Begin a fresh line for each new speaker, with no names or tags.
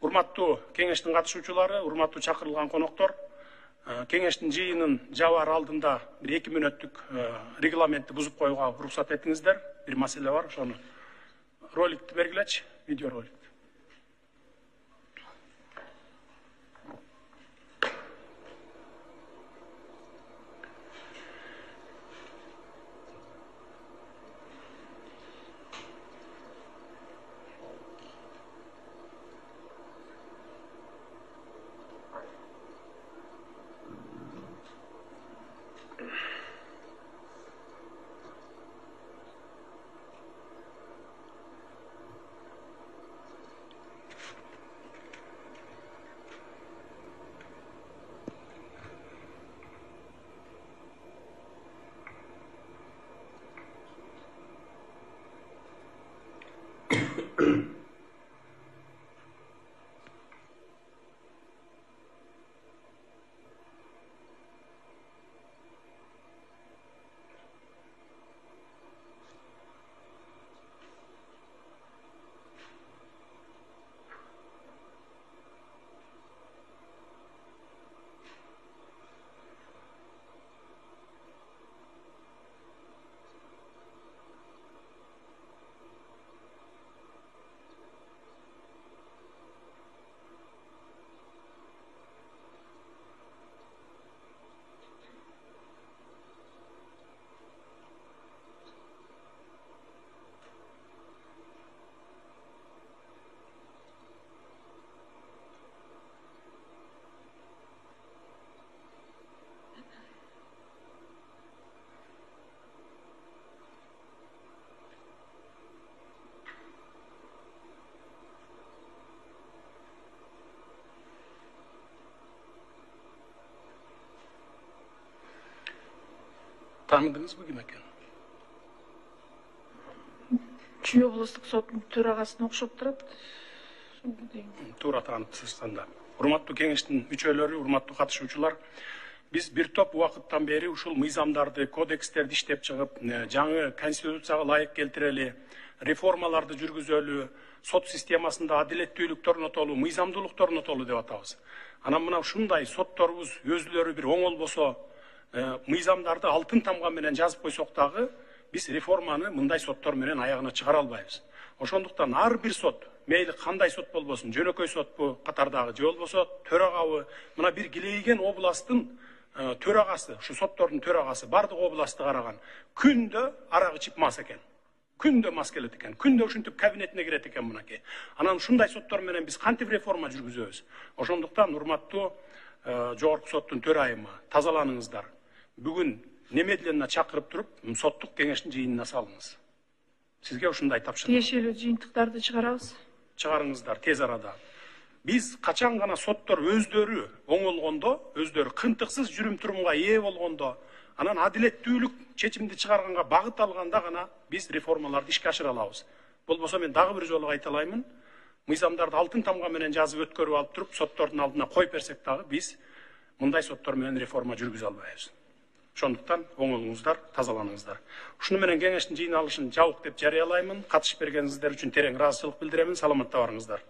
Урматтуу кеңештин катышуучулары, урматтуу чакырылган коноктор, кеңештин жыйынын жабаар алдында бир 2 мүнөттүк регламентти бузуп коюуга уруксат этиңиздер. Бир маселе бар, ошону роликти бергилечи, видео ролик. Tanıdınız mı kim eкен?
Чүй облустук соттун төрагасына окшоп турат.
Туура таанытсызсыз да. Урматтуу кеңештин мүчөлөрү, урматтуу катышуучулар, биз бир топ убакыттан бери ушул мыйзамдарды, кодекстерди иштеп чыгып, жаңы конституцияга ылайык келтирели, реформаларды жүргүзөлү, сот системасында адилеттүүлүктөр орнотолу, мыйзамдуулуктор орнотолу деп атабыз. Анан мына ушундай сотторубуз өзүлөрү бир оңолбосо, мыйзамдарды алтын тамга менен жазып койсок дагы, биз реформаны мындай соттор менен аягына чыгара албайбыз. Ошондуктан ар бир сот, мейли кандай сот болбосун, жөнөкөй сотпу катардагы же болбосо төрагабы, мына бир килейген областтын төрагасы, ушу соттордун төрагасы бардык областты караган, күндө арак ичип мас экен. Күндө мас келет экен, күндө ушинтип кабинетине кирет экен мынакей. Анан ушундай соттор менен биз кантип реформа жүргүзөбүз? Ошондуктан урматтуу жогорку соттун төрайымы, тазаланыңыздар. Бүгүн немедленно чакырып туруп, соттук кеңештин жыйынына салыңыз. Сизге ушундай тапшырдым.
Тиешелүү жыйынтыктарды чыгарабыз.
Чыгарыңыздар тез арада. Биз качан гана соттор өздөрү оңолгондо, өздөрү кынтыксыз жүрүм-турумга ээ болгондо, анан адилеттүүлүк чечимди чыгарганга багыт алганда гана биз реформаларды ишке ашыра алабыз. Болбосо мен дагы бир жолу айталаймын, мыйзамдарды алтын тамга менен жазып өткөрүп алып туруп, соттордун алдына коюп берсек дагы биз мындай соттор менен реформа жүргүзө албайбыз. Ошондуктан оңолуңуздар, тазаланыңыздар. Ушуну менен кеңештин жыйналышын жабык деп жарыялаймын. Катышып бергениңиздер үчүн терең ыраазычылык билдиремин. Саламатта барыңыздар.